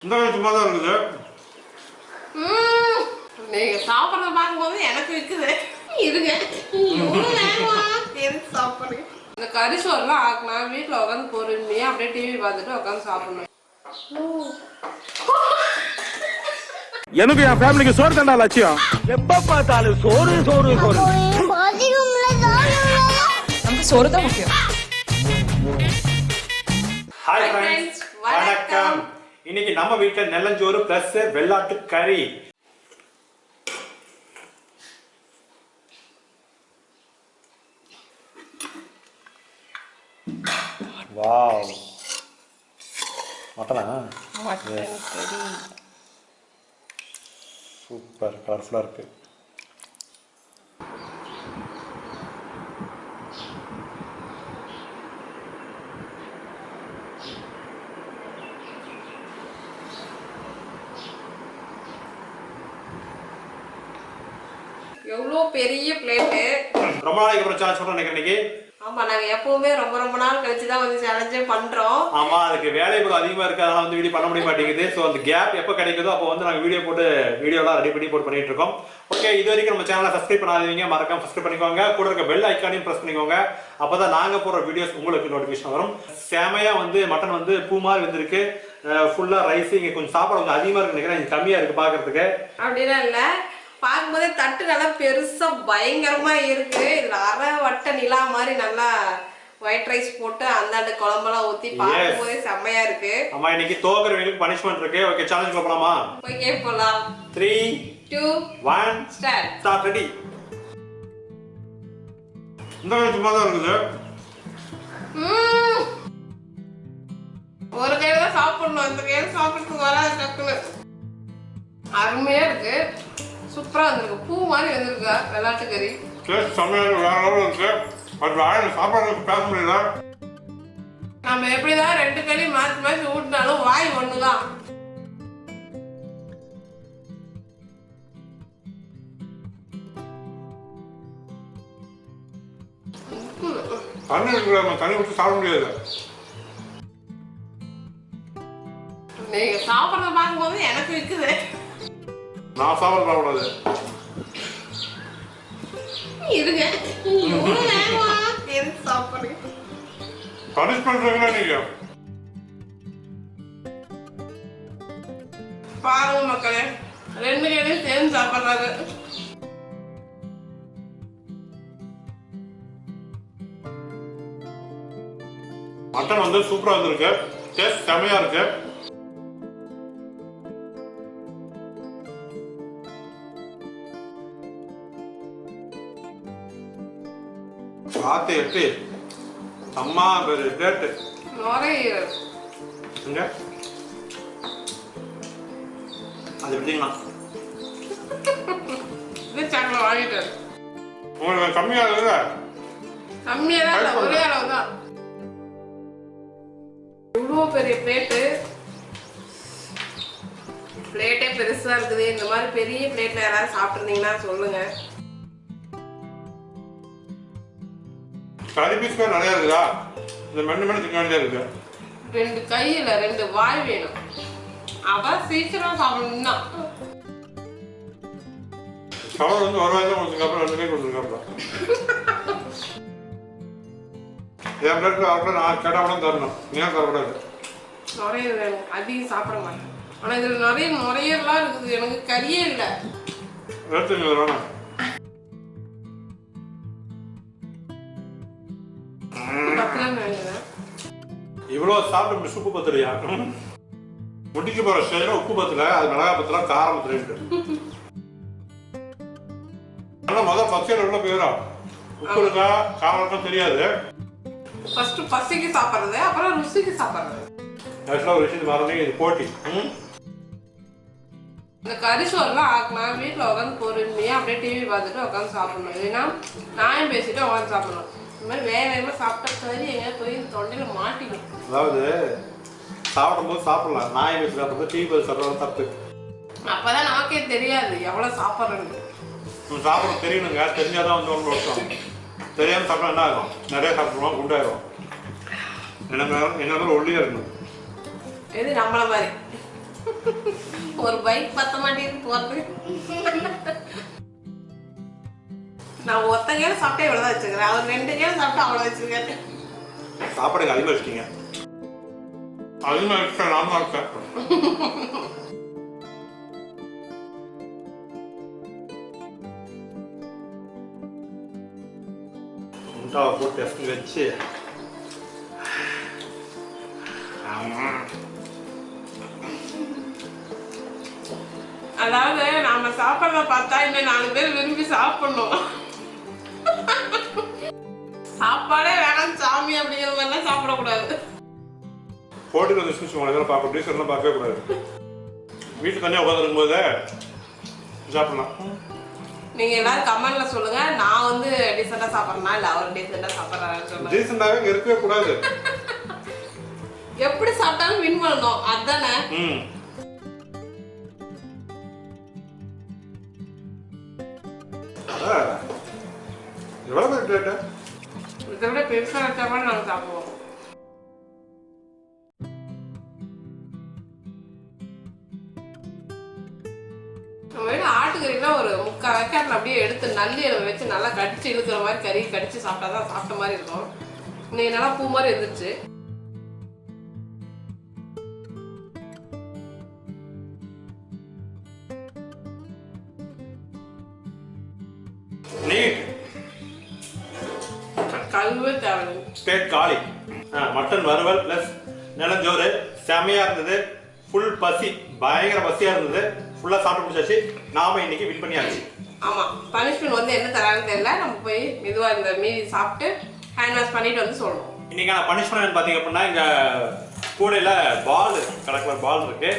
இந்த சும்மா தான் இருக்குது. நீங்க சாப்பிட்றத பார்க்கும்போது எனக்கு இருக்குது. இருங்க சாப்பிடுங்க. இந்த கறி சோறுலாம் ஆக்கலாம் வீட்டில் உட்காந்து பொறுமையா அப்படியே டிவி பார்த்துட்டு உட்காந்து சாப்பிடணும். எனக்கு என் ஃபேமிலிக்கு சோறு தண்டா லட்சியம். எப்ப பார்த்தாலும் சோறு சோறு சோறு. நமக்கு சோறு தான் முக்கியம். ஹாய் ஃப்ரெண்ட்ஸ், வணக்கம். இன்னைக்கு நம்ம வீட்டில் நெல்லஞ்சோறு பிளஸ் வெள்ளாட்டு கறி. வாவ், மட்டனா? மட்டன் கறி சூப்பர் கலர்ஃபுல்லாக இருக்கு. எவ்வளோ பெரிய பிளேட்டு. ரொம்ப நாளைக்கு அப்புறம் சேலஞ்ச் பண்ணுறோம் இன்னைக்கு. ஆமா, நாங்க எப்பவுமே ரொம்ப நாள் கழிச்சு தான் வந்து சேலஞ்சே பண்றோம். ஆமா, அதுக்கு வேலை இப்போ அதிகமா இருக்கு, அதனால வந்து வீடியோ பண்ண முடிய மாட்டேங்குது. ஸோ அந்த கேப் எப்போ கிடைக்குதோ அப்போ வந்து நாங்கள் வீடியோலாம் ரெடி பண்ணி பண்ணிட்டு இருக்கோம். ஓகே, இது வரைக்கும் நம்ம சேனலை சப்ஸ்கிரைப் பண்ணாதீங்க, மறக்காம சப்ஸ்கிரைப் பண்ணிக்கோங்க. கூட இருக்க பெல் ஐக்கானையும் ப்ரெஸ் பண்ணிக்கோங்க. அப்பதான் நாங்க போடுற வீடியோஸ் உங்களுக்கு நோட்டிஃபிகேஷன் வரும். செமையா வந்து மட்டன் வந்து பூ மாதிரி வந்திருக்கு. ஃபுல்லா ரைஸ் இங்க கொஞ்சம் சாப்பாடு கொஞ்சம் அதிகமா இருக்கு நினைக்கிறேன், இது கம்மியா இருக்கு பாக்குறதுக்கு. அப்படிலாம் இல்ல, பார்க்கும்போதே தட்டு நல்லா பெருசா பயங்கரமா இருக்கு. இதுல அரை வட்ட நிலா மாதிரி நல்லா ஒயிட் ரைஸ் போட்டு அந்தாண்டு குழம்பெல்லாம் ஊத்தி பார்க்கும்போதே செம்மையா இருக்கு. ஆமா, இன்னைக்கு தோக்குறவங்களுக்கு பனிஷ்மெண்ட் இருக்கு. ஓகே, சேலஞ்ச் போலாமா? ஓகே, போலாம். 3 2 1 ஸ்டார்ட். ரெடி. இந்த சும்மா தான் இருக்குது. ஒரு கையில தான் சாப்பிடணும், இந்த கையில சாப்பிட்டு வராது டக்குன்னு. அருமையா இருக்கு, சூப்பரா வந்திருக்கு, பூ மாதிரி வந்திருக்கா வெள்ளாட்டு கறி. டேஸ்ட் செம்மையா இருக்கு, வேற லெவல்ல இருக்கு. பட் வாயில சாப்பாடுக்கு பேச முடியல. நம்ம எப்படிதான் ரெண்டு கறி மாத்தி ஊட்டினாலும் வாய் ஒண்ணுதான். தண்ணி இருக்கிற தண்ணி விட்டு சாப்பிட முடியாது. நீங்க சாப்பிட்றத பார்க்கும்போது எனக்கு இருக்குது. நான் சாப்பிடக்கூடாது. இருங்க சாப்பிடுங்க. பனிஷ் பண்றீங்களா நீங்க? பாருங்க மக்களே, ரெண்டு கையிலையும் சேர்ந்து சாப்பிட்றாங்க. மட்டன் வந்து சூப்பரா வந்திருக்கு, டேஸ்ட் செமையா இருக்கு. பார்த்து எட்டு அம்மா பேரு டேட்டு நுரையீரல் எங்க அது எப்படிங்களா? இது சாக்கில் வாங்கிட்டு உங்களுக்கு கம்மியா இருக்குதா? கம்மியா தான் இல்லை, ஒரே அளவு தான். இவ்வளோ பெரிய பிளேட்டே பெருசா இருக்குது. இந்த மாதிரி பெரிய பிளேட்ல யாராவது சாப்பிட்டுருந்தீங்கன்னா சொல்லுங்க. கறி பீஸ் நிறைய இருக்குதா? இந்த மென்னு சிக்கன் இருக்கு. ரெண்டு கையில ரெண்டு வாய் வேணும், அதான் சீக்கிரம் சாப்பிடணும்னா. கவர் வந்து ஒரு வாய் தான் கொடுத்துருக்காப்புல, 2 கை கொடுத்துருக்காப்புல. என் பிளேட்ல அவர்கிட்ட நான் கேட்டா கூட தரணும், ஏன் தரக்கூடாது? நிறைய வேணும், அதிகம் சாப்பிட மாட்டேன். ஆனா இதுல நிறையலாம் இருக்குது, எனக்கு கறியே இல்லை. எடுத்துங்க வேணாம். இவ்வளோ சாப்பிட்டு உப்பு பத்தலையா? முடிக்க போற ஸ்டேஜ்ல உப்பு பத்தல, அது மிளகா பத்தல, காரம் பத்தல. ஆனா முதல் பச்சையில உள்ள போயிடும். உப்பு இருக்கா காரம் இருக்கா தெரியாது. ஃபர்ஸ்ட் பசிக்கு சாப்பிடுறது, அப்புறம் ருசிக்கு சாப்பிடுறது. ஆக்சுவலா ஒரு விஷயம் மறந்தீங்க, இது போட்டி. இந்த கறி சோறுலாம் ஆக்கலாம் வீட்டில் உட்காந்து பொறுமையா அப்படியே டிவி பார்த்துட்டு உட்காந்து சாப்பிடணும். இல்லைன்னா நாயும் பேசிட்டு உட்காந்து சாப்பிடணும். இந்த மாதிரி வேகமாக சாப்பிட்டா கறி எங்கேயா போய் தொண்டையில மாட்டிடும். அதாவது சாப்பிடும்போது சாப்பிடலாம், நாய் வச்சு சாப்பிட்றது டிவி பார்த்து சாப்பிட்றது தப்பு. அப்பதான் நமக்கே தெரியாது எவ்வளவு சாப்பிட்றேன்னு. சாப்பிட தெரியணுங்க, தெரிஞ்சாதான் வந்து ஒன்று வருஷம். தெரியாமல் சாப்பிட்டா என்ன ஆகும்? நிறைய சாப்பிடுவோம், குண்டாயிரும். என்ன ஒல்லியாக இருக்கணும். இது நம்மள மாதிரி ஒரு பைக் பத்த மாட்டேங்குது போறது. நான் ஒத்த கேல சாப்பிட்டே இவ்வளவுதான் வச்சுக்கிறேன். அவர் 2 கேல சாப்பிட்டா அவ்வளவு வச்சிருக்காரு. சாப்பாடுக்கு அதிகமாக வச்சிட்டீங்க. அதிகமாக இருக்கேன், நாம இருக்கேன். முட்டாவை போட்டு எஸ்க்கு வச்சு அதாவது நாம சாப்பிட்றத பார்த்தா இன்னும் 4 பேர் விரும்பி சாப்பிடணும். சாப்பாடே வேணாம் சாமி அப்படிங்கிற மாதிரிலாம் சாப்பிடக்கூடாது. போட்டுட்டு வந்து ஸ்விட்ச் இதெல்லாம் பார்க்க டீசர்லாம் பார்க்கவே கூடாது. வீட்டில் தனியாக உட்காந்துருக்கும் போது சாப்பிடலாம். நீங்க எல்லாரும் கமெண்ட்ல சொல்லுங்க, நான் வந்து டீசெண்டா சாப்பிட்றேனா இல்லை அவர் டீசெண்டா சாப்பிட்றாருன்னு சொல்லுங்க. டீசெண்டாகவே இங்கே இருக்கவே கூடாது. எப்படி சாப்பிட்டாலும் வின் பண்ணணும், அதானே? எவ்வளோ ரேட்டு? இதை விட பெருசாக வச்சா கூட நாங்கள் சாப்பிடுவோம். நம்ம வீடு ஆட்டுக்கறிலாம் ஒரு 3/4 வேக்காட்டில் அப்படியே எடுத்து நல்லியில் வச்சு நல்லா கடிச்சு இழுக்கிற மாதிரி கறி கடிச்சு சாப்பிட்டா தான் சாப்பிட்ட மாதிரி இருக்கும். இன்னைக்கு நல்லா பூ மாதிரி இருந்துச்சு. கழுவே தேவை. ஸ்டேட் காலி மட்டன் வறுவல் ப்ளஸ் நிலஞ்சோறு செமையா இருந்தது. ஃபுல் பசி, பயங்கர பசியா இருந்தது. ஃபுல்லாக சாப்பிட்டு முடிச்சாச்சு. நாம இன்னைக்கு வின் பண்ணியாச்சு. ஆமாம், பனிஷ்மெண்ட் வந்து என்ன தரான்னு தெரியல. நம்ம போய் மெதுவாக இந்த மீதி சாப்பிட்டு ஹேண்ட் வாஷ் பண்ணிட்டு வந்து சொல்லணும். இன்னைக்கான பனிஷ்மெண்ட் பார்த்தீங்க அப்படின்னா, இங்கே கூடையில் பால் கலர் பால் இருக்கு.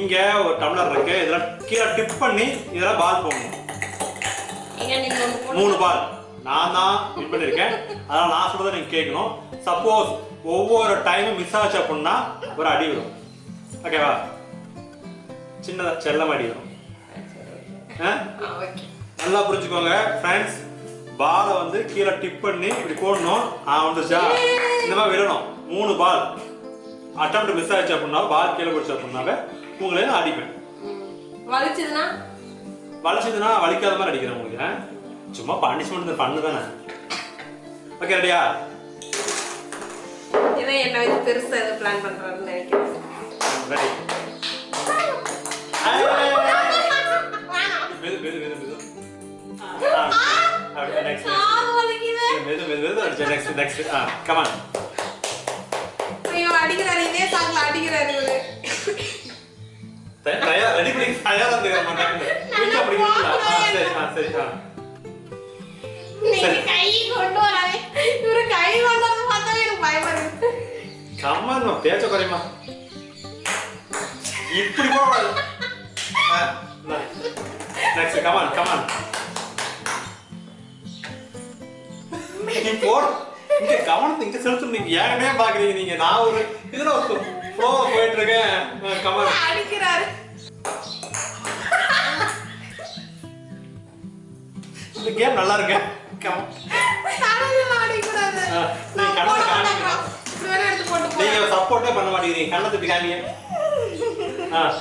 இங்கே ஒரு டம்ளர் இருக்கு. இதெல்லாம் கீழே டிப் பண்ணி இதெல்லாம் பால் போடணும். 3 பால் நான் தான் வின் பண்ணியிருக்கேன். அதனால் நான் சொல்றதை நீங்கள் கேட்கணும். சப்போஸ் ஒவ்வொரு டைமும் மிஸ் ஆச்சு அப்படின்னா ஒரு அடி வரும். ஓகேவா? சின்னதாக செல்லம் அடி வரும். நல்லா புரிஞ்சுக்கோங்க ஃப்ரெண்ட்ஸ். பாலை வந்து கீழே டிப் பண்ணி இப்படி போடணும். வந்துச்சா இந்த மாதிரி விடணும். 3 பால் அட்டம் மிஸ் ஆச்சு அப்படின்னா, பால் கீழே போச்சு அப்படின்னாவே உங்களே நான் அடிப்பேன். வலிச்சதுன்னா வலிக்காத மாதிரி அடிக்கிறேன் உங்களுக்கு. சும்மா பனிஷ்மெண்ட் பண்ணு தானே. ஓகே, ரெடியா? இதை என்ன வந்து பெருசா எது பிளான் பண்றாருன்னு நினைக்கிறேன். ரெடி. மெது மெது மெது மெது. அப்படியே நெக்ஸ்ட். மெது மெது மெது அடிச்சு நெக்ஸ்ட் நெக்ஸ்ட். Come on. ஐயோ அடிக்கிறாரு, இதே சாக்ல அடிக்கிறாரு இவரு. தயா ரெடி பண்ணி தயாரா இருந்துக்க மாட்டாங்க. வீட்ல படிக்கிறீங்களா? சரி சரி. நீங்க கை கொண்டு வராதே. இவரு கை கொண்டு வந்து பார்த்தாவே எனக்கு பயமா இருக்கு. கம்மான் பேச்ச குறைமா. இப்படி போவாது. Next come on come on. நீ போடு. இங்க கவனத்தை இங்க செலுத்து. நீங்க ஏகனே பாக்குறீங்க. நீங்க நான் ஒரு இதுல ஒரு ஃப்ளோ போயிட்டு இருக்கேன். கமான் அடிக்கிறாரு. இந்த கேம் நல்லா இருக்கு. கமான். சாரேல அடிக்கிறாரு. நீ கண்ணை காமிங்க. இப்படி வேற எடுத்து போட்டு போ. நீங்க சப்போர்ட்டே பண்ண மாட்டீங்க. கண்ணை தட்டி காமிங்க.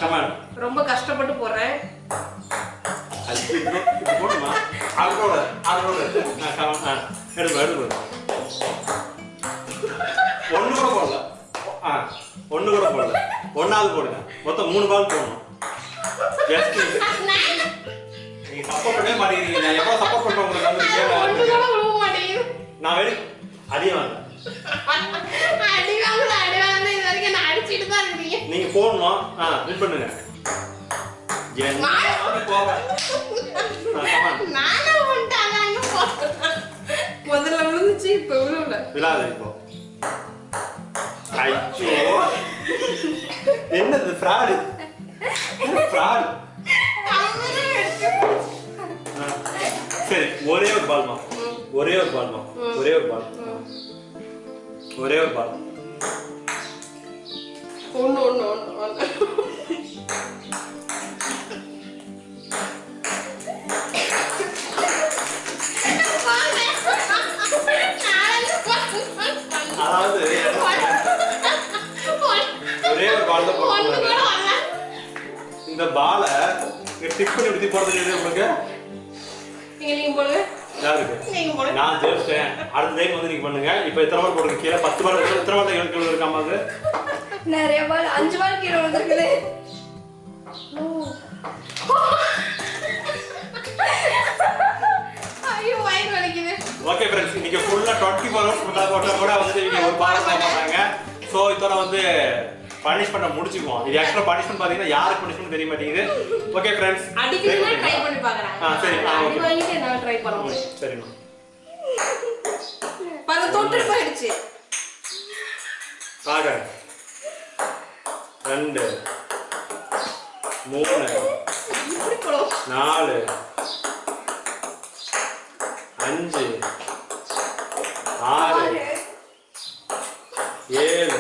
கமான். ரொம்ப கஷ்டப்பட்டு போறேன். அது இது போடுமா? அரோட கமான். எடுத்து ஒண்ணு கூட போடல. ஒண்ணு கூட போடல. ஒண்ணாவது போடுங்க. மொத்தம் 3 பால் போடணும். ஜஸ்ட் நீங்க சப்போர்ட் பண்ணவே மாட்டீங்க. நான் எவ்வளவு சப்போர்ட் பண்றேன் உங்களுக்கு வந்து ஒண்ணு கூட விழுவ மாட்டேங்குது. நான் வெடி அடியே வாங்க. அடி வாங்க இது வரைக்கும் நான் அடிச்சிட்டு தான் இருக்கீங்க. நீங்க போடணும். வின் பண்ணுங்க. நானே வந்துட்டாங்க. முதல்ல விழுந்துச்சு, இப்ப விழுவல. விழாது இப்போ. ஐயோ என்னது ஃப்ராடு? ஃப்ராடு. சரி, ஒரே ஒரு பால்மா. ஒரே ஒரு பால்மா. ஒரே ஒரு பால். ஒரே ஒரு பால். ஒண்ணு அதாவது ஒரே ஒரு பால் தான் போடுவாங்க. இந்த பாலை ஸ்டிக் பண்ணி இப்படி போறது எது உங்களுக்கு? நீங்க போடுங்க. யாருக்கு? நீங்க போடுங்க. நான் ஜெயிச்சிட்டேன். அடுத்த டைம் வந்து நீங்க பண்ணுங்க. இப்போ எத்தனை பால் போடுங்க? கீழே 10 பால் எத்தனை பால் 7 கிலோ இருக்காமா அது? நிறைய பால் 5 பால் கீழே வந்திருக்குது. ஐயோ வயிறு வலிக்குது. ஓகே फ्रेंड्स, நீங்க ஃபுல்லா 24 ஹவர்ஸ் போட்டா கூட வந்து நீங்க ஒரு பால் சாப்பிடுறாங்க. சோ இதோட வந்து பனிஷ்மென்ட்ட முடிச்சுக்குவோம். இது ஆக்சுவலா பனிஷ்மென்ட் பாத்தீங்கன்னா யாருக்கு பனிஷ்மென்ட் தெரிய மாட்டேங்குது. ஓகே फ्रेंड्स, அடிக்கடினா ட்ரை பண்ணி பார்க்கறேன். சரி அடி வாங்கிட்டு நான் ட்ரை பண்ணுவோம். சரிமா. பாரு தொட்டு போயிடுச்சு. ஆக 2 3 இப்படி போடு. 4 5 6 7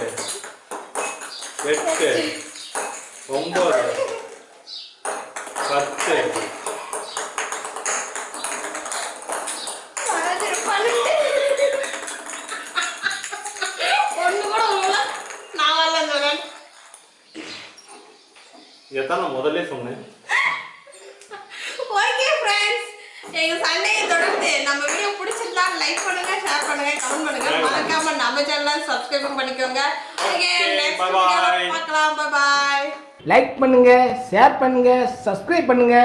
8 9 10 பாரு பண்ணு. ஒண்ணு கூட இல்ல. நான் வரல சொன்னேன். இதைத்தான் நான் முதல்ல சொன்னேன். ஓகே फ्रेंड्स, எங்க சண்டையை தொடர்ந்து நம்ம வீடியோ பிடிச்சிருந்தா லைக் பண்ணுங்க, ஷேர் பண்ணுங்க, கமெண்ட் பண்ணுங்க. மறக்காம நம்ம சேனலை சப்ஸ்கிரைப் பண்ணிக்கோங்க. ஓகே, நெக்ஸ்ட் வீடியோல பார்க்கலாம். Bye bye. லைக் பண்ணுங்க, ஷேர் பண்ணுங்க, சப்ஸ்கிரைப் பண்ணுங்க.